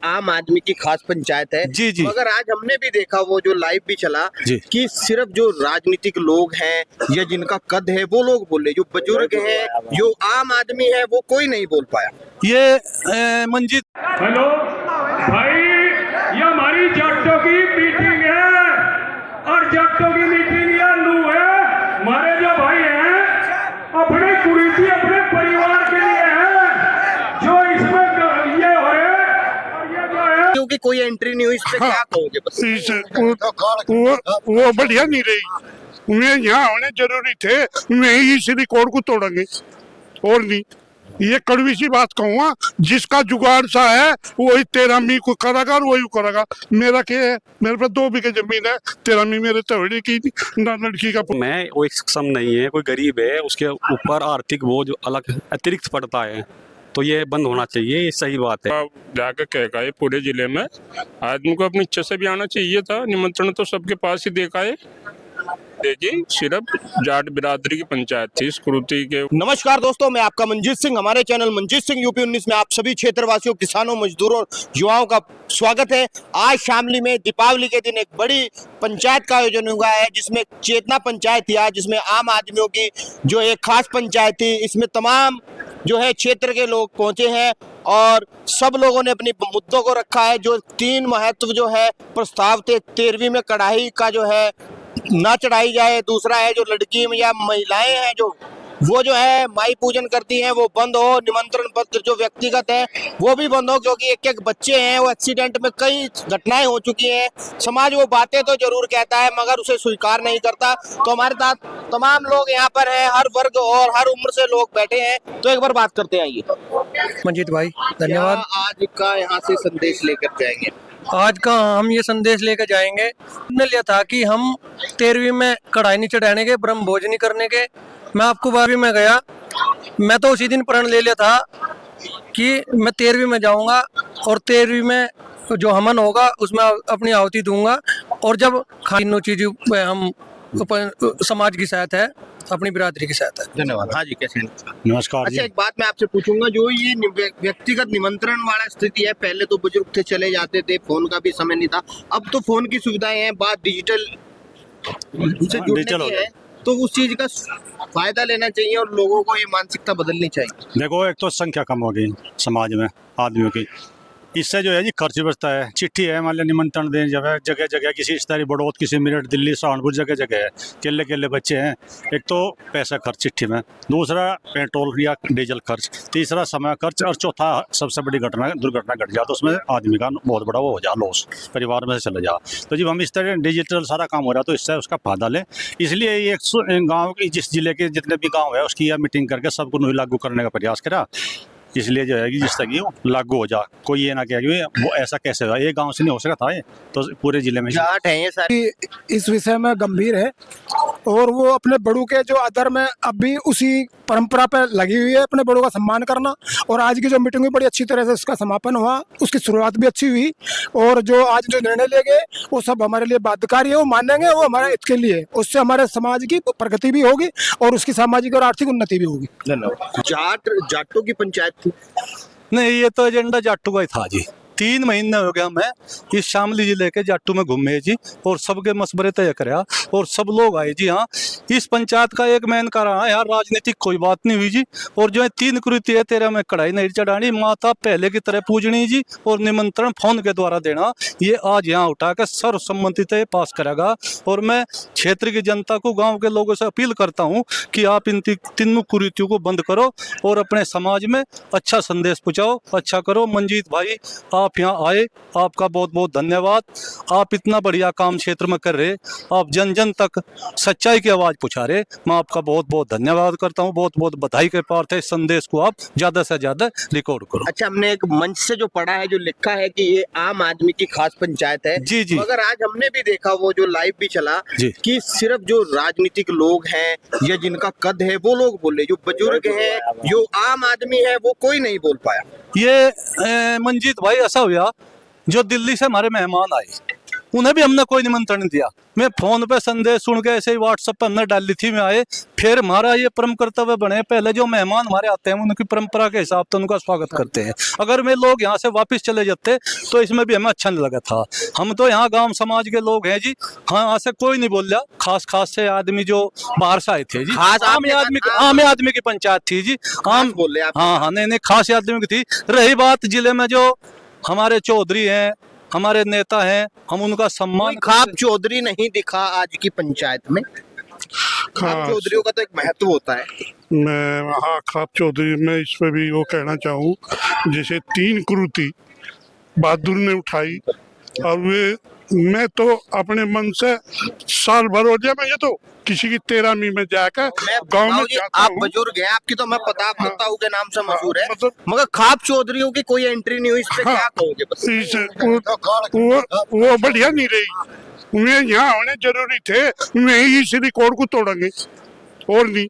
आम आदमी की खास पंचायत है। जी, जी। मगर आज हमने भी देखा, वो जो लाइव भी चला, जी। कि सिर्फ जो राजनीतिक लोग हैं या जिनका कद है वो लोग बोले, जो बुजुर्ग हैं, जो आम आदमी है, वो कोई नहीं बोल पाया। ये मंजीत हेलो भाई, ये हमारी जाटों की मीटिंग है और जाटों की मीटिंग या लू है। हमारे जो भाई हैं अपने कुरीति अपने परिवार के लिए है, जो इसमें ये हो रहे और ये जो है क्योंकि कोई एंट्री नहीं हुई, इस पे क्या कहोगे? बस वो बढ़िया नहीं रही। उन्हें यहाँ होने जरूरी थे, उन्हें इस रिकॉर्ड को तोड़ेंगे और नहीं। ये कड़वी सी बात कहूँगा, जिसका जुगाड़ सा है वही 13वीं को करेगा और वही करेगा। मेरा क्या है, मेरे पास 2 बीघे जमीन है, 13वीं मेरे तोड़ने की ना लड़की का। मैं वो एक सक्षम नहीं है, कोई गरीब है, उसके ऊपर आर्थिक बोझ अलग अतिरिक्त पड़ता है, तो ये बंद होना चाहिए, ये सही बात है। जाकर कहेगा ये पूरे जिले में आदमी को अपनी इच्छा से भी आना चाहिए था। निमंत्रण तो सबके पास ही देखा है, देखिए सिर्फ जाट बिरादरी की पंचायत थी स्क्रूति के। नमस्कार दोस्तों, मैं आपका मंजीत सिंह, हमारे चैनल मंजीत सिंह यूपी 19 में आप सभी क्षेत्रवासियों, किसानों, मजदूरों, युवाओं का स्वागत है। आज शामली में दीपावली के दिन एक बड़ी पंचायत का आयोजन हुआ है, जिसमें चेतना पंचायत थी आज, जिसमें आम आदमियों की जो एक खास पंचायत थी। इसमें तमाम जो है क्षेत्र के लोग पहुंचे हैं और सब लोगों ने अपनी मुद्दों को रखा है। जो 3 महत्व जो है प्रस्ताव थे, 13वीं में कढ़ाई का जो है ना चढ़ाई जाए, दूसरा है जो लड़की या महिलाएं हैं वो जो है माई पूजन करती हैं वो बंद हो, निमंत्रण पत्र जो व्यक्तिगत है वो भी बंद हो, क्योंकि एक बच्चे हैं वो एक्सीडेंट में कई घटनाएं हो चुकी हैं। समाज वो बातें तो जरूर कहता है मगर उसे स्वीकार नहीं करता। तो हमारे साथ तमाम लोग यहाँ पर हैं, हर वर्ग और हर उम्र से लोग बैठे हैं, तो एक बार बात करते हैं। आइए मंजीत भाई, धन्यवाद। आज का यहाँ से संदेश लेकर जाएंगे? आज का हम ये संदेश लेकर जाएंगे, हमने लिया था कि हम 13वीं में कढ़ाई नहीं चढ़ाने के, ब्रह्म भोज नहीं करने के। मैं आपको 12वीं में गया, मैं तो उसी दिन प्रण ले लिया था कि मैं 13वीं में जाऊंगा और 13वीं में जो हवन होगा उसमें अपनी आहुति दूंगा। और जब तीनों चीज़ों हम समाज की सहायता है, अपनी बिरादरी की सहायता है। धन्यवाद। हाँ जी, कैसे हैं? नमस्कार जी। अच्छा, एक बात मैं आपसे पूछूंगा, जो ये व्यक्तिगत निमंत्रण वाला स्थिति है, पहले तो बुजुर्ग थे चले जाते थे, फोन का भी समय नहीं था, अब तो फोन की सुविधाएं हैं, बात डिजिटल से जुड़ने की है, तो उस चीज का फायदा लेना चाहिए और लोगों को ये मानसिकता बदलनी चाहिए। देखो, एक तो संख्या कम हो गई समाज में आदमियों की, इससे जो है जी खर्च बचता है। चिट्ठी है, मान लिया निमंत्रण दें, जगह जगह किसी रिश्तेदारी बड़ौत, किसी मेरठ, दिल्ली, सहारनपुर, जगह जगह है, केले केले बच्चे हैं। एक तो पैसा खर्च चिट्ठी में, दूसरा पेट्रोल या डीजल खर्च, तीसरा समय खर्च, और चौथा सबसे बड़ी घटना दुर्घटना घट जाए तो उसमें आदमी का बहुत बड़ा वो हो जाए, लॉस परिवार में से चले जा। तो जब हम इस तरह डिजिटल सारा काम हो रहा है तो इससे उसका फायदा लें। इसलिए ये गाँव की, जिस जिले के जितने भी गाँव है उसकी यह मीटिंग करके सबको लागू करने का प्रयास करा। इसलिए जो है कि जिस तक ये लागू हो जा, कोई ये ना कहे कि वो ऐसा कैसे हुआ, ये गांव से नहीं हो सकता है, तो पूरे जिले में जाट है ये सारे। इस विषय में गंभीर है और वो अपने बड़ों के जो आदर में अब भी उसी परंपरा पे लगी हुई है, अपने बड़ों का सम्मान करना। और आज की जो मीटिंग हुई बड़ी अच्छी तरह से उसका समापन हुआ, उसकी शुरुआत भी अच्छी हुई। और जो आज जो निर्णय ले गए वो सब हमारे लिए बाध्यकारी है, वो मानेंगे, वो हमारे हित के लिए, उससे हमारे समाज की प्रगति भी होगी और उसकी सामाजिक और आर्थिक उन्नति भी होगी। धन्यवाद। जाटों की पंचायत थी? नहीं, ये तो एजेंडा जाटू का ही था जी। 3 महीने हो गया मैं इस शामली जिले के जाटू में घूमे जी, और सबके मशवरे तय कराया और सब लोग आए जी। हाँ, इस पंचायत का एक मेन कारण है यार, राजनीतिक कोई बात नहीं हुई जी। और जो है 3 कृति है, 13 में कढ़ाई नहीं चढ़ानी, माता पहले की तरह पूजनी जी, और निमंत्रण फोन के द्वारा देना, ये आज यहाँ उठा कर सर्वसम्मति पास करेगा। और मैं क्षेत्र की जनता को, गाँव के लोगों से अपील करता हूँ कि आप इन 3 कुरीतियों को बंद करो और अपने समाज में अच्छा संदेश पहुँचाओ, अच्छा करो। मंजीत भाई, आप यहाँ आए, आपका बहुत बहुत धन्यवाद। आप इतना बढ़िया काम क्षेत्र में कर रहे, आप जन जन तक सच्चाई की आवाज पहुंचा रहे, मैं आपका बहुत बहुत धन्यवाद करता हूँ। बहुत बहुत बधाई के पात्र है, इस संदेश को आप ज्यादा से ज्यादा रिकॉर्ड करो। अच्छा, हमने एक मंच से जो पढ़ा है, जो लिखा है कि ये आम आदमी की खास पंचायत है। जी जी। मगर आज हमने भी देखा, वो जो लाइव भी चला, कि सिर्फ जो राजनीतिक लोग हैं या जिनका कद है वो लोग बोले, जो बुजुर्ग हैं, जो आम आदमी है, वो कोई नहीं बोल पाया। ये मंजीत भाई, ऐसा हुआ जो दिल्ली से हमारे मेहमान आए, उन्हें भी हमने कोई निमंत्रण नहीं दिया। मैं फोन पे संदेश सुन के ऐसे ही व्हाट्सएप पे हमने डाली थी, मैं आए। फिर हमारा ये परम कर्तव्य बने, पहले जो मेहमान हमारे आते हैं उनकी परंपरा के हिसाब से उनका स्वागत करते हैं। अगर मैं लोग यहाँ से वापस चले जाते तो इसमें भी हमें अच्छा नहीं लगा था। हम तो यहाँ गांव समाज के लोग हैं जी, हाँ यहाँ से कोई नहीं बोल रहा, खास से आदमी जो बाहर से आए थे जी। खास आम आदमी की पंचायत थी जी, आम बोल रहे आप। हाँ, नहीं खास आदमी की थी। रही बात जिले में जो हमारे चौधरी हैं, हमारे नेता हैं, हम उनका सम्मान। खाप चौधरी नहीं दिखा आज की पंचायत में। खाप चौधरियों का तो एक महत्व होता है। मैं हाँ खाप चौधरी में इस पे भी वो कहना चाहूँ, जैसे 3 कुरीति बहादुर ने उठाई और वे मैं तो अपने मन से साल भर हो गया मैं ये तो किसी की 13वीं में जाकर गांव में जाता आप हूँ। बुजुर्ग हैं, आपकी तो मैं पता ताऊ के नाम से मशहूर है, मतलब- मगर खाप चौधरियों की कोई एंट्री नहीं हुई, इस पे क्या कहोगे? बस वो बढ़िया नहीं रही। वे यहाँ होने जरूरी थे, वे ही इस रिकॉर्ड को तोड़ेंगे और नहीं।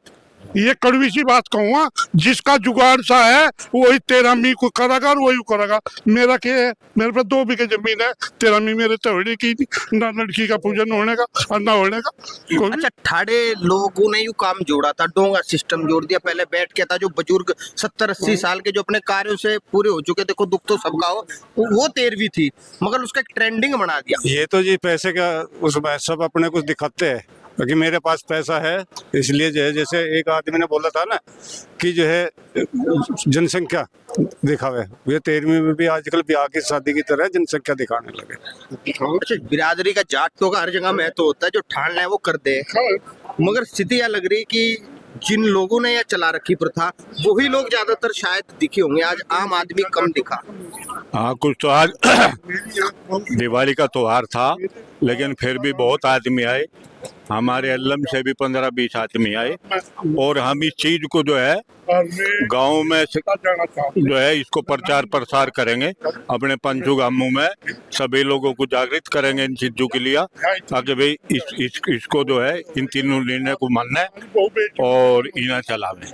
ये कड़वी सी बात कहूँगा, जिसका जुगाड़ सा है वही 13वीं को करेगा और वही करेगा। मेरा क्या है, मेरे पास 2 बीघे जमीन है, 13वीं मेरे तोड़ने की ना लड़की का पूजन होने का और ना होने का। अच्छा, ठाड़े लोगों ने यू काम जोड़ा था, डोंगा सिस्टम जोड़ दिया। पहले बैठ के था जो बुजुर्ग 70-80 साल के जो अपने कार्यों से पूरे हो चुके, देखो दुख तो सबका हो, वो 13वीं थी, मगर उसका एक ट्रेंडिंग बना दिया। ये तो जी पैसे का उसमें सब अपने कुछ दिखाते हैं, क्योंकि मेरे पास पैसा है इसलिए जो है, जैसे एक आदमी ने बोला था ना कि जो है जनसंख्या दिखावे, ये 13वीं में भी आजकल ब्याह की शादी की तरह जनसंख्या दिखाने लगे। अच्छा, बिरादरी का जाटों का हर जगह महत्व होता है, जो ठान है वो कर दे, मगर स्थिति यह लग रही कि जिन लोगों ने यह चला रखी प्रथा वही लोग ज्यादातर शायद दिखे होंगे, आज आम आदमी कम दिखा। हाँ, कुछ तो आज दिवाली का त्योहार था, लेकिन फिर भी बहुत आदमी आए। हमारे अल्लम से भी 15-20 आदमी आए और हम इस चीज को जो है गांव में जो है इसको प्रचार प्रसार करेंगे, अपने पंचगामों में सभी लोगों को जागृत करेंगे इन चीजों के लिए, ताकि भाई इसको जो है इन तीनों निर्णय को मानना और इन्हें चलावे।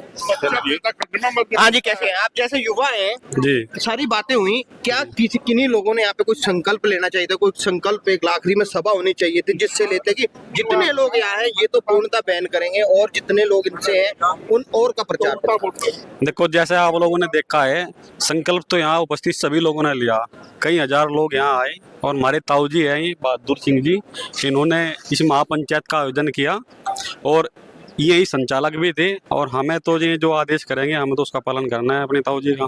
हाँ जी, कैसे हैं आप? जैसे युवा हैं जी, सारी बातें हुई, क्या किन्हीं लोगों ने यहाँ पे कुछ संकल्प लेना चाहिए था? कोई संकल्प एक आखिरी में सभा होनी चाहिए थी, जिससे लेते कि जितने लोग यहाँ हैं ये तो पूर्णतः बैन करेंगे और जितने लोग इनसे हैं उन और का प्रचार। देखो जैसे आप लोगों ने देखा है, संकल्प तो यहाँ उपस्थित सभी लोगों ने लिया, कई हजार लोग यहाँ आए और हमारे ताऊ जी हैं बहादुर सिंह जी, इन्होंने इस महापंचायत का आयोजन किया और यही संचालक भी थे, और हमें तो ये जो आदेश करेंगे हमें तो उसका पालन करना है अपने ताऊ जी का।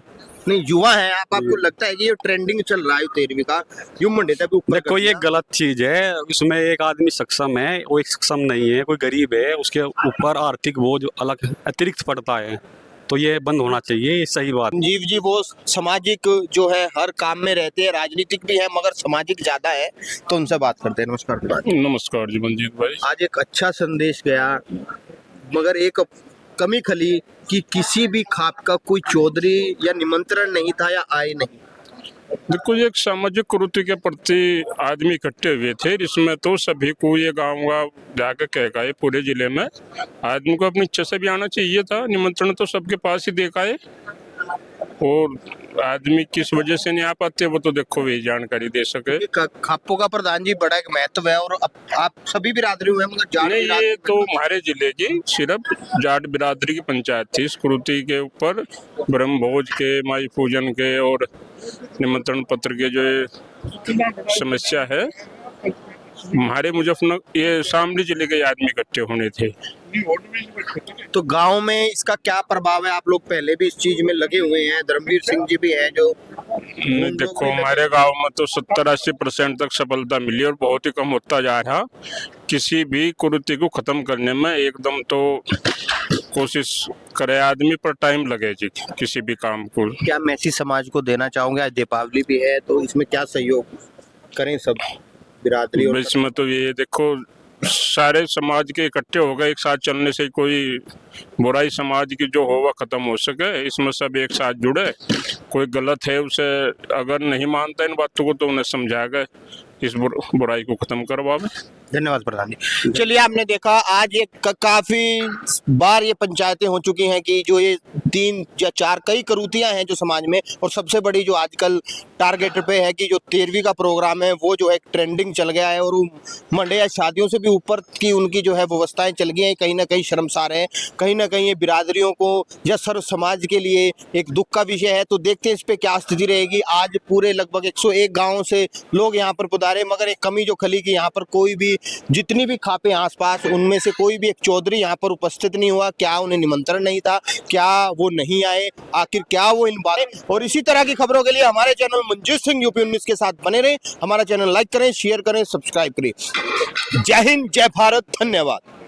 नहीं, युवा है आप, आपको लगता है कि ये ट्रेंडिंग चल रहा है 13वीं का, यूं मंडेता भी ऊपर देखो ये गलत चीज है, उसमें एक आदमी सक्षम है, वो एक सक्षम नहीं है, कोई गरीब है, उसके ऊपर आर्थिक बोझ अलग अतिरिक्त पड़ता है, तो ये बंद होना चाहिए, ये सही बात। संजीव जी वो सामाजिक जो है हर काम में रहते हैं, राजनीतिक भी है मगर सामाजिक ज्यादा है, तो उनसे बात करते हैं। नमस्कार। नमस्कार जी मंजीत भाई। आज एक अच्छा संदेश गया, मगर एक कमी खली कि किसी भी खाप का कोई चौधरी या निमंत्रण नहीं था या आए नहीं। देखो ये एक सामाजिक कुरीति के प्रति आदमी इकट्ठे हुए थे, जिसमें तो सभी को ये गाँव जाकर कह गए, पूरे जिले में आदमी को अपनी इच्छा से भी आना चाहिए था, निमंत्रण तो सबके पास ही देखा है, और आदमी किस वजह से नहीं आ पाते वो तो देखो वे जानकारी दे सके। खापों का प्रधान जी बड़ा एक महत्व है, और आप सभी बिरादरी हुए मगर जाट नहीं, बिरादरी ये तो हमारे जिले की सिर्फ जाट बिरादरी की पंचायत थी। इस कुरीति के ऊपर ब्रह्म भोज के, माई पूजन के और निमंत्रण पत्र के जो समस्या है, हमारे मुजफ्फरनगर ये शामली जिले के आदमी इकट्ठे होने थे। तो गांव में इसका क्या प्रभाव है? आप लोग पहले भी इस चीज में लगे हुए हैं, धर्मवीर सिंह जी भी हैं जो देखो हमारे गांव में तो 70-80% तक सफलता मिली और बहुत ही कम होता जा रहा। किसी भी कुरीति को खत्म करने में एकदम तो कोशिश करे आदमी, पर टाइम लगे जी किसी भी काम को। क्या मैसेज समाज को देना चाहूंगा? आज दीपावली भी है तो इसमें क्या सहयोग करें सब बिरादरी? और इसमें तो ये देखो सारे समाज के इकट्ठे हो गए, एक साथ चलने से कोई बुराई समाज की जो हो वह खत्म हो सके, इसमें सब एक साथ जुड़े। कोई गलत है उसे अगर नहीं मानता इन बातों को तो उन्हें समझा कर इस बुराई को खत्म करवावे। धन्यवाद प्रधान जी। चलिए, आपने देखा आज ये काफी बार ये पंचायतें हो चुकी हैं कि जो ये 3 या 4 कई करूतियां हैं जो समाज में, और सबसे बड़ी जो आजकल टारगेट पे है कि जो 13वीं का प्रोग्राम है वो जो है ट्रेंडिंग चल गया है, और मंडे या शादियों से भी ऊपर की उनकी जो है व्यवस्थाएं चल गई हैं, कहीं ना कहीं शर्मसार है, कहीं ना कहीं ये बिरादरियों को या सर्व समाज के लिए एक दुख का विषय है। तो देखते हैं इस पे क्या स्थिति रहेगी। आज पूरे लगभग 101 गाँव से लोग यहाँ पर पुधारे, मगर एक कमी जो खली कि यहाँ पर कोई भी, जितनी भी खापे आसपास, उनमें से कोई भी एक चौधरी यहाँ पर उपस्थित नहीं हुआ। क्या उन्हें निमंत्रण नहीं था, क्या वो नहीं आए, आखिर क्या वो इन बातें। और इसी तरह की खबरों के लिए हमारे चैनल मंजीत सिंह यूपी 19 के साथ बने रहें। हमारा चैनल लाइक करें, शेयर करें, सब्सक्राइब करें। जय हिंद, जय भारत, धन्यवाद।